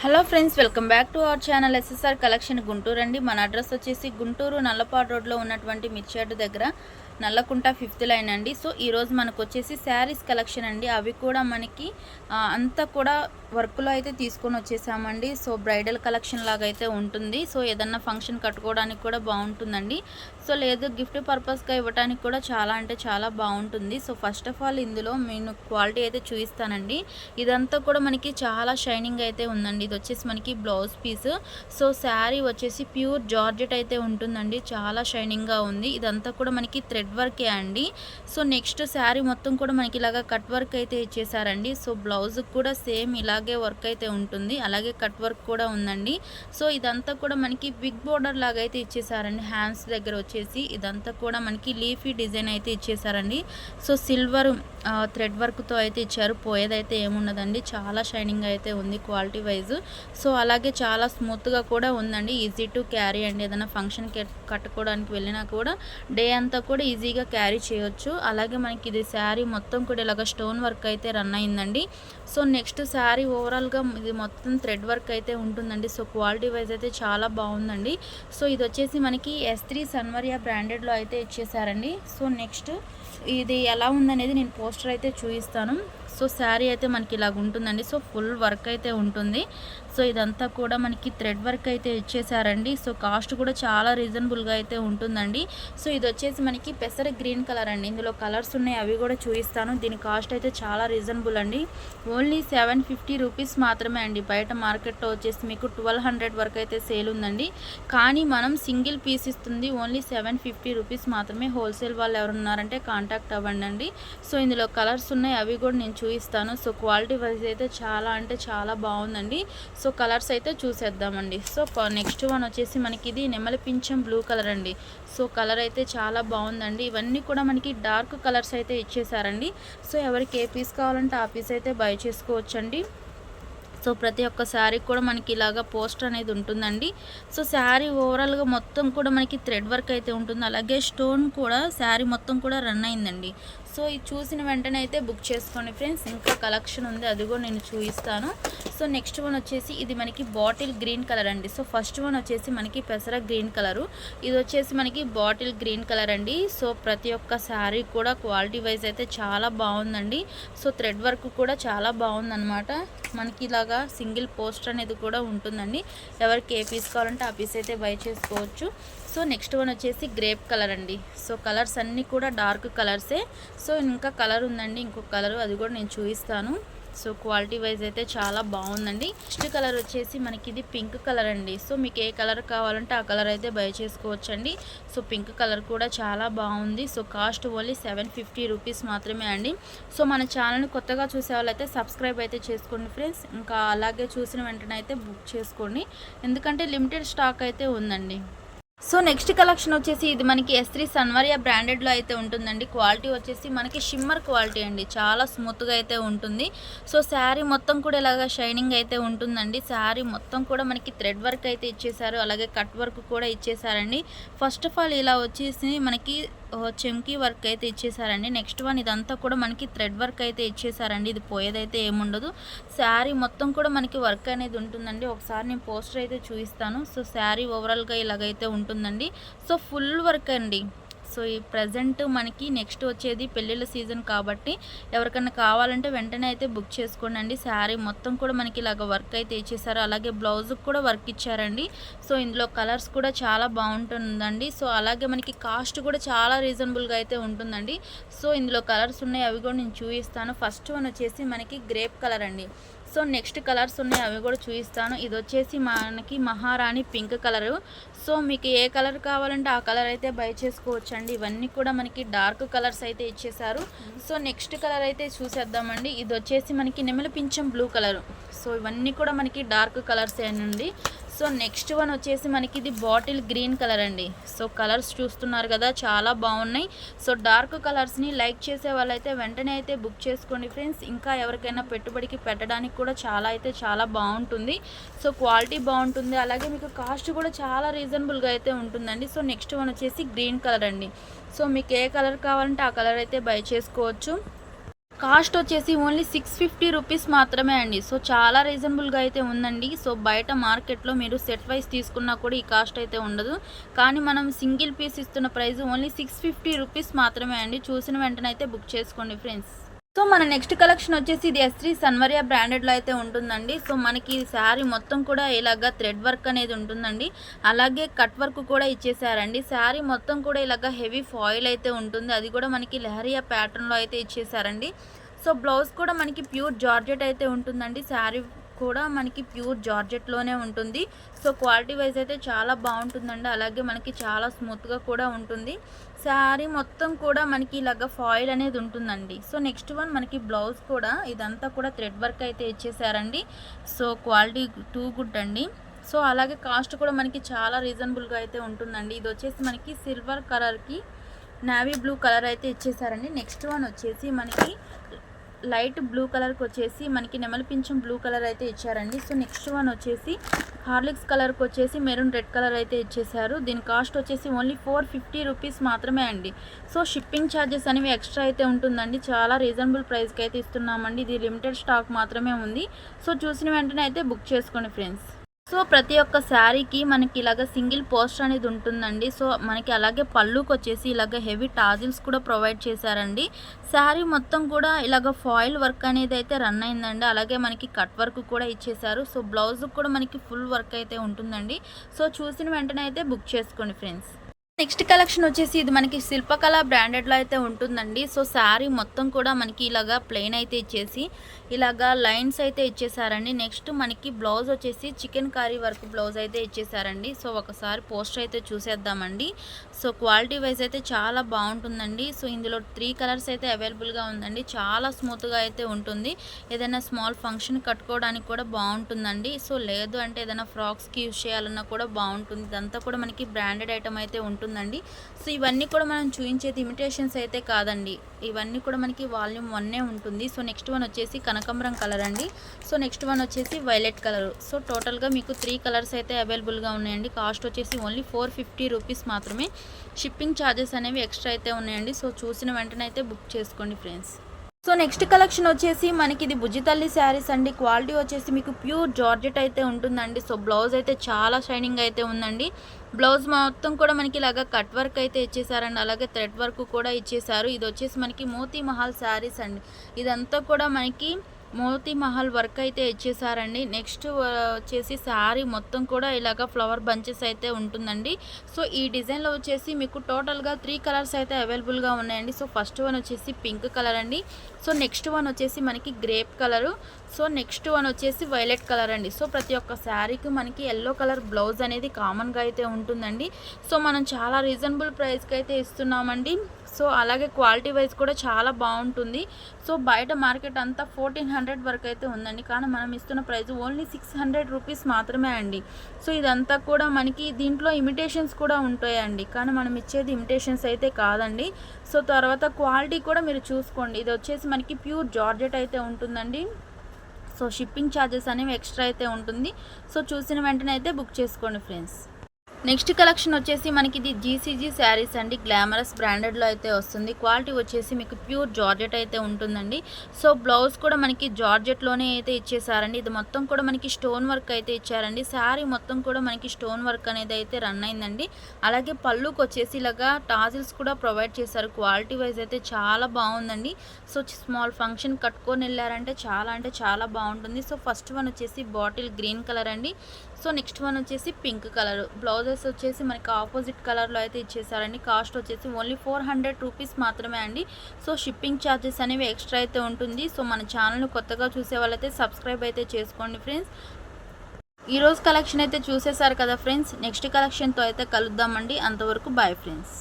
Hello friends, welcome back to our channel SSR collection Guntur అండి. మన address వచ్చేసి గుంటూరు నల్లపాడు రోడ్లో ఉన్నటువంటి మిర్చియార్డ్ దగ్గర నల్లకుంట 5th లైన్ అండి. సో ఈరోజు మనకు వచ్చేసి శారీస్ కలెక్షన్ అండి. అవి కూడా మనకి అంతా కూడా వర్క్లో అయితే తీసుకొని వచ్చేసామండి. సో బ్రైడల్ కలెక్షన్ లాగా అయితే ఉంటుంది. సో ఏదన్నా ఫంక్షన్ కట్టుకోవడానికి కూడా బాగుంటుందండి. సో లేదు గిఫ్ట్ పర్పస్గా ఇవ్వడానికి కూడా చాలా అంటే చాలా బాగుంటుంది. సో ఫస్ట్ ఆఫ్ ఆల్ ఇందులో నేను క్వాలిటీ అయితే చూపిస్తానండి. ఇదంతా కూడా మనకి చాలా షైనింగ్ అయితే ఉందండి. ఇది వచ్చేసి మనకి బ్లౌజ్ పీస్. సో శారీ వచ్చేసి ప్యూర్ జార్జెట్ అయితే ఉంటుందండి. చాలా షైనింగ్గా ఉంది. ఇదంతా కూడా మనకి థ్రెడ్ వర్కే అండి. సో నెక్స్ట్ శారీ మొత్తం కూడా మనకి ఇలాగా కట్ వర్క్ అయితే ఇచ్చేసారండి. సో బ్లౌజ్ కూడా సేమ్ ఇలాగే వర్క్ అయితే ఉంటుంది. అలాగే కట్ వర్క్ కూడా ఉందండి. సో ఇదంతా కూడా మనకి బిగ్ బోర్డర్ లాగా అయితే ఇచ్చేసారండి. హ్యాండ్స్ దగ్గర వచ్చేసి ఇదంతా కూడా మనకి లీఫీ డిజైన్ అయితే ఇచ్చేసారండి. సో సిల్వర్ థ్రెడ్ వర్క్తో అయితే ఇచ్చారు. పోయేదైతే ఏమున్నదండి. చాలా షైనింగ్ అయితే ఉంది క్వాలిటీ వైజ్. సో అలాగే చాలా స్మూత్గా కూడా ఉందండి. ఈజీ టు క్యారీ అండి. ఏదైనా ఫంక్షన్కి కట్టుకోవడానికి వెళ్ళినా కూడా డే అంతా కూడా ఈజీగా క్యారీ చేయొచ్చు. అలాగే మనకి ఇది శారీ మొత్తం కూడా ఇలాగ స్టోన్ వర్క్ అయితే రన్ అయిందండి. సో నెక్స్ట్ శారీ ఓవరాల్గా ఇది మొత్తం థ్రెడ్ వర్క్ అయితే ఉంటుందండి. సో క్వాలిటీ వైజ్ అయితే చాలా బాగుందండి. సో ఇది వచ్చేసి మనకి S3 సన్వర్య బ్రాండెడ్లో అయితే ఇచ్చేసారండి. సో నెక్స్ట్ ఇది ఎలా ఉందనేది నేను పోస్టర్ అయితే చూపిస్తాను. సో శారీ అయితే మనకి ఇలాగ ఉంటుందండి. సో ఫుల్ వర్క్ అయితే ఉంటుంది. సో ఇదంతా కూడా మనకి థ్రెడ్ వర్క్ అయితే ఇచ్చేసారండి. సో కాస్ట్ కూడా చాలా రీజనబుల్గా అయితే ఉంటుందండి. సో ఇది వచ్చేసి మనకి పెసర గ్రీన్ కలర్ అండి. ఇందులో కలర్స్ ఉన్నాయి, అవి కూడా చూపిస్తాను. దీని కాస్ట్ అయితే చాలా రీజనబుల్ అండి. ఓన్లీ 750 రూపీస్ మాత్రమే అండి. బయట మార్కెట్లో వచ్చేసి మీకు 1200 వరకు అయితే సేల్ ఉందండి. కానీ మనం సింగిల్ పీస్ ఇస్తుంది ఓన్లీ 750 రూపీస్ మాత్రమే. హోల్సేల్ వాళ్ళు ఎవరు ఉన్నారంటే కాంటాక్ట్ అవ్వండి అండి. సో ఇందులో కలర్స్ ఉన్నాయి, అవి కూడా నేను చూపిస్తాను. సో క్వాలిటీ వైజ్ అయితే చాలా అంటే చాలా బాగుందండి. సో కలర్స్ అయితే చూసేద్దామండి. సో నెక్స్ట్ వన్ వచ్చేసి మనకి ఇది నెమలి పింఛం బ్లూ కలర్ అండి. సో కలర్ అయితే చాలా బాగుందండి. ఇవన్నీ కూడా మనకి డార్క్ కలర్స్ అయితే ఇచ్చేసారండి. సో ఎవరికి ఏ పీస్ కావాలంటే ఆ పీస్ అయితే బై చేసుకోవచ్చండి. సో ప్రతి ఒక్క శారీ కూడా మనకి ఇలాగా పోస్టర్ అనేది ఉంటుందండి. సో శారీ ఓవరాల్గా మొత్తం కూడా మనకి థ్రెడ్ వర్క్ అయితే ఉంటుంది. అలాగే స్టోన్ కూడా శారీ మొత్తం కూడా రన్ అయిందండి. సో ఇది చూసిన వెంటనే అయితే బుక్ చేసుకోండి ఫ్రెండ్స్. ఇంకా కలెక్షన్ ఉంది, అది కూడా నేను చూపిస్తాను. సో నెక్స్ట్ వన్ వచ్చేసి ఇది మనకి బాటిల్ గ్రీన్ కలర్ అండి. సో ఫస్ట్ వన్ వచ్చేసి మనకి పెసర గ్రీన్ కలరు, ఇది వచ్చేసి మనకి బాటిల్ గ్రీన్ కలర్ అండి. సో ప్రతి ఒక్క శారీ కూడా క్వాలిటీ వైజ్ అయితే చాలా బాగుందండి. సో థ్రెడ్ వర్క్ కూడా చాలా బాగుందన్నమాట. మనకి ఇలాగా సింగిల్ పోస్టర్ అనేది కూడా ఉంటుందండి. ఎవరికి ఏ పీస్ కావాలంటే ఆ పీస్ అయితే బై చేసుకోవచ్చు. సో నెక్స్ట్ వన్ వచ్చేసి గ్రేప్ కలర్ అండి. సో కలర్స్ అన్నీ కూడా డార్క్ కలర్సే. సో ఇంకా కలర్ ఉందండి, ఇంకొక కలర్, అది కూడా నేను చూపిస్తాను. సో క్వాలిటీ వైజ్ అయితే చాలా బాగుందండి. నెక్స్ట్ కలర్ వచ్చేసి మనకి ఇది పింక్ కలర్ అండి. సో మీకు ఏ కలర్ కావాలంటే ఆ కలర్ అయితే బై చేసుకోవచ్చండి. సో పింక్ కలర్ కూడా చాలా బాగుంది. సో కాస్ట్ ఓన్లీ 750 రూపీస్ మాత్రమే అండి. సో మన ఛానల్ని కొత్తగా చూసే వాళ్ళైతే సబ్స్క్రైబ్ అయితే చేసుకోండి ఫ్రెండ్స్. ఇంకా అలాగే చూసిన వెంటనే అయితే బుక్ చేసుకోండి, ఎందుకంటే లిమిటెడ్ స్టాక్ అయితే ఉందండి. సో నెక్స్ట్ కలెక్షన్ వచ్చేసి ఇది మనకి S3 సన్వర్య బ్రాండెడ్లో అయితే ఉంటుందండి. క్వాలిటీ వచ్చేసి మనకి షిమ్మర్ క్వాలిటీ అండి. చాలా స్మూత్గా అయితే ఉంటుంది. సో శారీ మొత్తం కూడా ఇలాగ షైనింగ్ అయితే ఉంటుందండి. శారీ మొత్తం కూడా మనకి థ్రెడ్ వర్క్ అయితే ఇచ్చేసారు, అలాగే కట్ వర్క్ కూడా ఇచ్చేసారండి. ఫస్ట్ ఆఫ్ ఆల్ ఇలా వచ్చేసి మనకి చెంకీ వర్క్ అయితే ఇచ్చేసారండి. నెక్స్ట్ వన్ ఇదంతా కూడా మనకి థ్రెడ్ వర్క్ అయితే ఇచ్చేసారండి. ఇది పోయేదైతే ఏముండదు. శారీ మొత్తం కూడా మనకి వర్క్ అనేది ఉంటుందండి. ఒకసారి నేను పోస్టర్ అయితే చూపిస్తాను. సో శారీ ఓవరాల్గా ఇలాగైతే ఉంటుందండి. సో ఫుల్ వర్క్ అండి. సో ఈ ప్రజెంట్ మనకి నెక్స్ట్ వచ్చేది పెళ్ళిళ్ళ సీజన్ కాబట్టి ఎవరికైనా కావాలంటే వెంటనే అయితే బుక్ చేసుకోండి అండి. శారీ మొత్తం కూడా మనకి ఇలాగ వర్క్ అయితే ఇచ్చేసారు, అలాగే బ్లౌజ్కి కూడా వర్క్ ఇచ్చారండి. సో ఇందులో కలర్స్ కూడా చాలా బాగుంటుందండి. సో అలాగే మనకి కాస్ట్ కూడా చాలా రీజనబుల్గా అయితే ఉంటుందండి. సో ఇందులో కలర్స్ ఉన్నాయి, అవి కూడా నేను చూపిస్తాను. ఫస్ట్ వన్ వచ్చేసి మనకి గ్రేప్ కలర్ అండి. సో నెక్స్ట్ కలర్స్ ఉన్నాయి, అవి కూడా చూపిస్తాను. ఇది వచ్చేసి మనకి మహారాణి పింక్ కలరు. సో మీకు ఏ కలర్ కావాలంటే ఆ కలర్ అయితే బై చేసుకోవచ్చండి. ఇవన్నీ కూడా మనకి డార్క్ కలర్స్ అయితే ఇచ్చేసారు. సో నెక్స్ట్ కలర్ అయితే చూసేద్దామండి. ఇది వచ్చేసి మనకి నెమలి పింఛం బ్లూ కలరు. సో ఇవన్నీ కూడా మనకి డార్క్ కలర్స్ ఏనండి. సో నెక్స్ట్ వన్ వచ్చేసి మనకి ఇది బాటిల్ గ్రీన్ కలర్ అండి. సో కలర్స్ చూస్తున్నారు కదా, చాలా బాగున్నాయి. సో డార్క్ కలర్స్ని లైక్ చేసే వాళ్ళైతే వెంటనే అయితే బుక్ చేసుకోండి ఫ్రెండ్స్. ఇంకా ఎవరికైనా పెట్టుబడికి పెట్టడానికి కూడా చాలా బాగుంటుంది. సో క్వాలిటీ బాగుంటుంది, అలాగే మీకు కాస్ట్ కూడా చాలా రీజనబుల్గా అయితే ఉంటుందండి. సో నెక్స్ట్ వన్ వచ్చేసి గ్రీన్ కలర్ అండి. సో మీకు ఏ కలర్ కావాలంటే ఆ కలర్ అయితే బై చేసుకోవచ్చు. కాస్ట్ వచ్చేసి ఓన్లీ 650 రూపీస్ మాత్రమే అండి. సో చాలా రీజనబుల్గా అయితే ఉందండి. సో బయట మార్కెట్లో మీరు సెట్ వైస్ తీసుకున్నా కూడా ఈ కాస్ట్ అయితే ఉండదు. కానీ మనం సింగిల్ పీస్ ఇస్తున్న ప్రైస్ ఓన్లీ 650 రూపీస్ మాత్రమే అండి. చూసిన వెంటనే అయితే బుక్ చేసుకోండి ఫ్రెండ్స్. సో మన నెక్స్ట్ కలెక్షన్ వచ్చేసి ఇది S3 సన్వర్య బ్రాండెడ్లో అయితే ఉంటుందండి. సో మనకి శారీ మొత్తం కూడా ఇలాగా థ్రెడ్ వర్క్ అనేది ఉంటుందండి. అలాగే కట్ వర్క్ కూడా ఇచ్చేసారండి. శారీ మొత్తం కూడా ఇలాగా హెవీ ఫాయిల్ అయితే ఉంటుంది. అది కూడా మనకి లెహరియా ప్యాటర్న్లో అయితే ఇచ్చేసారండి. సో బ్లౌజ్ కూడా మనకి ప్యూర్ జార్జెట్ అయితే ఉంటుందండి. శారీ కూడా మనకి ప్యూర్ జార్జెట్లోనే ఉంటుంది. సో క్వాలిటీ వైజ్ అయితే చాలా బాగుంటుందండి. అలాగే మనకి చాలా స్మూత్గా కూడా ఉంటుంది. శారీ మొత్తం కూడా మనకి ఇలాగ ఫాయిల్ అనేది ఉంటుందండి. సో నెక్స్ట్ వన్ మనకి బ్లౌజ్ కూడా ఇదంతా కూడా థ్రెడ్ వర్క్ అయితే ఇచ్చేసారండి. సో క్వాలిటీ టూ గుడ్ అండి. సో అలాగే కాస్ట్ కూడా మనకి చాలా రీజనబుల్గా అయితే ఉంటుందండి. ఇది వచ్చేసి మనకి సిల్వర్ కలర్కి నావీ బ్లూ కలర్ అయితే ఇచ్చేసారండి. నెక్స్ట్ వన్ వచ్చేసి మనకి లైట్ బ్లూ కలర్కి వచ్చేసి మనకి నెమలి పింఛం బ్లూ కలర్ అయితే ఇచ్చారండి. సో నెక్స్ట్ వన్ వచ్చేసి హార్లిక్స్ కలర్కి వచ్చేసి మెరూన్ రెడ్ కలర్ అయితే ఇచ్చేసారు. దీని కాస్ట్ వచ్చేసి ఓన్లీ 450 రూపీస్ మాత్రమే అండి. సో షిప్పింగ్ ఛార్జెస్ అనేవి ఎక్స్ట్రా అయితే ఉంటుందండి. చాలా రీజనబుల్ ప్రైస్కి అయితే ఇస్తున్నామండి. ఇది లిమిటెడ్ స్టాక్ మాత్రమే ఉంది. సో చూసిన వెంటనే అయితే బుక్ చేసుకోండి ఫ్రెండ్స్. సో ప్రతి ఒక్క శారీకి మనకి ఇలాగ సింగిల్ పోస్టర్ అనేది ఉంటుందండి. సో మనకి అలాగే పళ్ళుకి వచ్చేసి ఇలాగ హెవీ టాజిల్స్ కూడా ప్రొవైడ్ చేశారండి. శారీ మొత్తం కూడా ఇలాగ ఫాయిల్ వర్క్ అనేది అయితే రన్ అయిందండి. అలాగే మనకి కట్ వర్క్ కూడా ఇచ్చేసారు. సో బ్లౌజ్ కూడా మనకి ఫుల్ వర్క్ అయితే ఉంటుందండి. సో చూసిన వెంటనే అయితే బుక్ చేసుకోండి ఫ్రెండ్స్. నెక్స్ట్ కలెక్షన్ వచ్చేసి ఇది మనకి శిల్పకళ బ్రాండెడ్లో అయితే ఉంటుందండి. సో శారీ మొత్తం కూడా మనకి ఇలాగా ప్లెయిన్ అయితే ఇచ్చేసి ఇలాగా లైన్స్ అయితే ఇచ్చేసారండి. నెక్స్ట్ మనకి బ్లౌజ్ వచ్చేసి చికెన్ కర్రీ వర్క్ బ్లౌజ్ అయితే ఇచ్చేసారండి. సో ఒకసారి పోస్టర్ అయితే చూసేద్దామండి. సో క్వాలిటీ వైజ్ అయితే చాలా బాగుంటుందండి. సో ఇందులో 3 కలర్స్ అయితే అవైలబుల్గా ఉందండి. చాలా స్మూత్గా అయితే ఉంటుంది. ఏదైనా స్మాల్ ఫంక్షన్ కట్టుకోవడానికి కూడా బాగుంటుందండి. సో లేదు అంటే ఏదైనా ఫ్రాక్స్కి యూజ్ చేయాలన్నా కూడా బాగుంటుంది. ఇదంతా కూడా మనకి బ్రాండెడ్ ఐటమ్ అయితే ఉంటుందండి. సో ఇవన్నీ కూడా మనం చూపించేది ఇమిటేషన్స్ అయితే కాదండి. ఇవన్నీ కూడా మనకి వాల్యూమ్ 1 ఉంటుంది. సో నెక్స్ట్ వన్ వచ్చేసి కనకాంబరం కలర్ అండి. సో నెక్స్ట్ వన్ వచ్చేసి వైలెట్ కలర్. సో టోటల్గా మీకు 3 కలర్స్ అయితే అవైలబుల్గా ఉన్నాయండి. కాస్ట్ వచ్చేసి ఓన్లీ 450 రూపీస్ మాత్రమే. షిప్పింగ్ ఛార్జెస్ అనేవి ఎక్స్ట్రా అయితే ఉన్నాయండి. సో చూసిన వెంటనే అయితే బుక్ చేసుకోండి ఫ్రెండ్స్. సో నెక్స్ట్ కలెక్షన్ వచ్చేసి మనకి ఇది బుజ్జితల్లి శారీస్ అండి. క్వాలిటీ వచ్చేసి మీకు ప్యూర్ జార్జెట్ అయితే ఉంటుందండి. సో బ్లౌజ్ అయితే చాలా షైనింగ్ అయితే ఉందండి. బ్లౌజ్ మొత్తం కూడా మనకి ఇలాగా కట్ వర్క్ అయితే ఇచ్చేసారండి. అలాగే థ్రెడ్ వర్క్ కూడా ఇచ్చేసారు. ఇది వచ్చేసి మనకి మోతీ మహల్ శారీస్ అండి. ఇదంతా కూడా మనకి మోతీ మహల్ వర్క్ అయితే ఇచ్చేసారండి. నెక్స్ట్ వచ్చేసి శారీ మొత్తం కూడా ఇలాగ ఫ్లవర్ బంచెస్ అయితే ఉంటుందండి. సో ఈ డిజైన్లో వచ్చేసి మీకు టోటల్గా 3 కలర్స్ అయితే అవైలబుల్గా ఉన్నాయండి. సో ఫస్ట్ వన్ వచ్చేసి పింక్ కలర్ అండి. సో నెక్స్ట్ వన్ వచ్చేసి మనకి grape colour. So next one వచ్చేసి వైలెట్ కలర్ అండి. సో ప్రతి ఒక్క శారీకి మనకి ఎల్లో కలర్ బ్లౌజ్ అనేది కామన్గా అయితే ఉంటుందండి. సో మనం చాలా రీజనబుల్ ప్రైస్కి అయితే ఇస్తున్నామండి. సో అలాగే క్వాలిటీ వైజ్ కూడా చాలా బాగుంటుంది. సో బయట మార్కెట్ అంతా 1400 వరకు అయితే ఉందండి. కానీ మనం ఇస్తున్న ప్రైస్ ఓన్లీ 600 రూపీస్ మాత్రమే అండి. సో ఇదంతా కూడా మనకి దీంట్లో ఇమిటేషన్స్ కూడా ఉంటాయండి. కానీ మనం ఇచ్చేది ఇమిటేషన్స్ అయితే కాదండి. సో తర్వాత క్వాలిటీ కూడా మీరు చూసుకోండి. ఇది వచ్చేసి మనకి ప్యూర్ జార్జెట్ అయితే ఉంటుందండి. సో షిప్పింగ్ ఛార్జెస్ అనేవి ఎక్స్ట్రా అయితే ఉంటుంది. సో చూసిన వెంటనే అయితే బుక్ చేసుకోండి ఫ్రెండ్స్. నెక్స్ట్ కలెక్షన్ వచ్చేసి మనకి ఇది జీసీజీ శారీస్ అండి. గ్లామరస్ బ్రాండెడ్లో అయితే వస్తుంది. క్వాలిటీ వచ్చేసి మీకు ప్యూర్ జార్జెట్ అయితే ఉంటుందండి. సో బ్లౌజ్ కూడా మనకి జార్జెట్లోనే అయితే ఇచ్చేసారండి. ఇది మొత్తం కూడా మనకి స్టోన్ వర్క్ అయితే ఇచ్చారండి. శారీ మొత్తం కూడా మనకి స్టోన్ వర్క్ అనేది అయితే రన్ అయిందండి. అలాగే పళ్ళుకి వచ్చేసి ఇలాగా టాజిల్స్ కూడా ప్రొవైడ్ చేశారు. క్వాలిటీ వైజ్ అయితే చాలా బాగుందండి. సో స్మాల్ ఫంక్షన్ కట్టుకొని వెళ్ళారంటే చాలా బాగుంటుంది. సో ఫస్ట్ వన్ వచ్చేసి బాటిల్ గ్రీన్ కలర్ అండి. సో నెక్స్ట్ వన్ వచ్చేసి పింక్ కలర్. బ్లౌజెస్ వచ్చేసి మనకి ఆపోజిట్ కలర్లో అయితే ఇచ్చేసారండి. కాస్ట్ వచ్చేసి ఓన్లీ 400 రూపీస్ మాత్రమే అండి. సో షిప్పింగ్ ఛార్జెస్ అనేవి ఎక్స్ట్రా అయితే ఉంటుంది. సో మన ఛానల్ని కొత్తగా చూసే వాళ్ళైతే సబ్స్క్రైబ్ అయితే చేసుకోండి ఫ్రెండ్స్. ఈరోజు కలెక్షన్ అయితే చూసేసారు కదా ఫ్రెండ్స్. నెక్స్ట్ కలెక్షన్తో అయితే కలుద్దామండి. అంతవరకు బాయ్ ఫ్రెండ్స్.